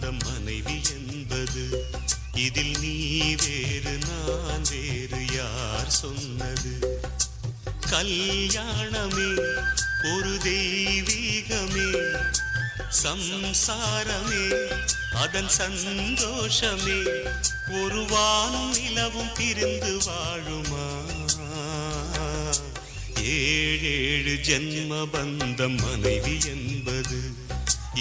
பந்தம் மனைவி என்பது. இதில் நீ வேறு நான் வேறு யார் சொன்னது? கல்யாணமே ஒரு தெய்வீகமே, சம்சாரமே அதன் சந்தோஷமே. ஒரு வானும் நிலவும் பிரிந்து வாழுமா? ஏழேழு ஜென்ம பந்தம் மனைவி என்பது.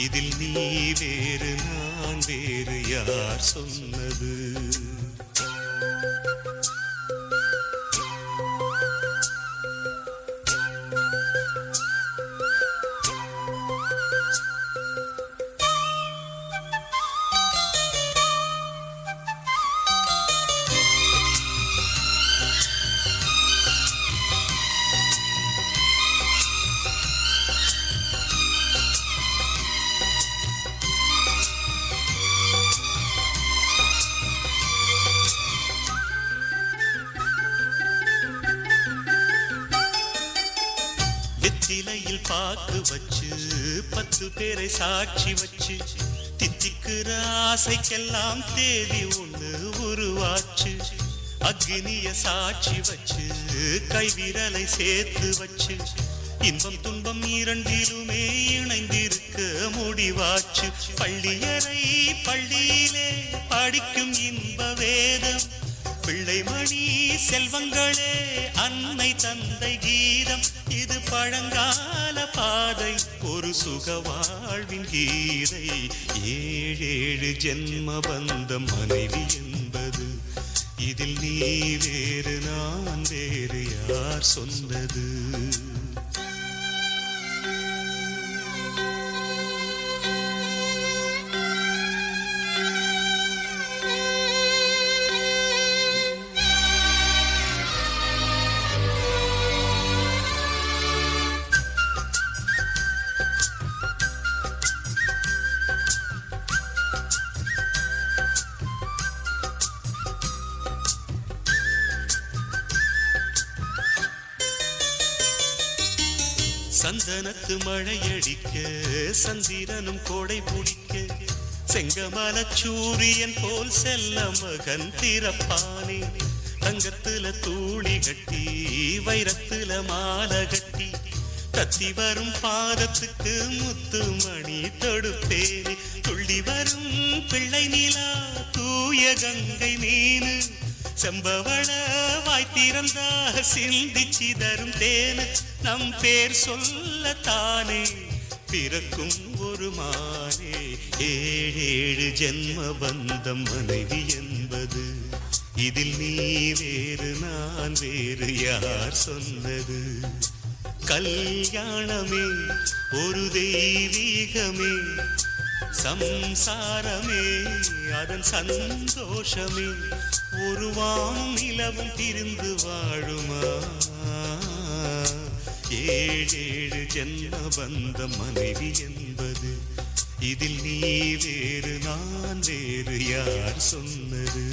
இதில் நீ வேறு நான் வேறு யார் சொன்னது? வெற்றிலையில் பாக்கு வச்சு 10 பேரை சாட்சி வச்சு, தித்திக்கிற ஆசைக்கெல்லாம் தேதி ஒண்ணு உருவாச்சு. அக்னிய சாட்சி வச்சு கைவிரலை சேர்த்து வச்சு, இன்பம் துன்பம் இரண்டிலுமே இணைந்திருக்க முடிவாச்சு. பள்ளியறை பள்ளியிலே படிக்கும் இன்ப வேதம், பிள்ளைமணி செல்வங்களே அன்னை தந்தை கீதம். இது பழங்கால பாதை, ஒரு சுக வாழ்வின் கீதை. ஏழேழு ஜென்ம பந்தம் மனைவி என்பது. இதில் நீ வேறு நான் வேறு யார் சொன்னது? சந்தனத்து மழையடிக்க சந்திரனும் கோடை பிடிக்க, செங்கமல சூரியன் போல் செல்ல மகன் திறப்பானே. தங்கத்துல தூளி கட்டி வைரத்துல மாலை கட்டி, தத்தி வரும் பாதத்துக்கு முத்து மணி தொடுப்பேனே. துள்ளி வரும் பிள்ளை நிலா தூய கங்கை மீனு, செம்பவள வாய்த்திறந்தா சிந்திச்சி தரும் தேனு. நம் பேர் சொல்லத்தானே பிறக்கும் ஒரு மானே. ஏழேழு ஜென்ம பந்தம் மனைவி என்பது. இதில் நீ வேறு நான் வேறு யார் சொன்னது? கல்யாணமே ஒரு தெய்வீகமே, சம்சாரமே அதன் சந்தோஷமே. ஒரு வானும் நிலவும் பிரிந்து வாழுமா? ஏழேழு ஜென்ம பந்தம் மனைவி என்பது. இதில் நீ வேறு நான் வேறு யார் சொன்னது?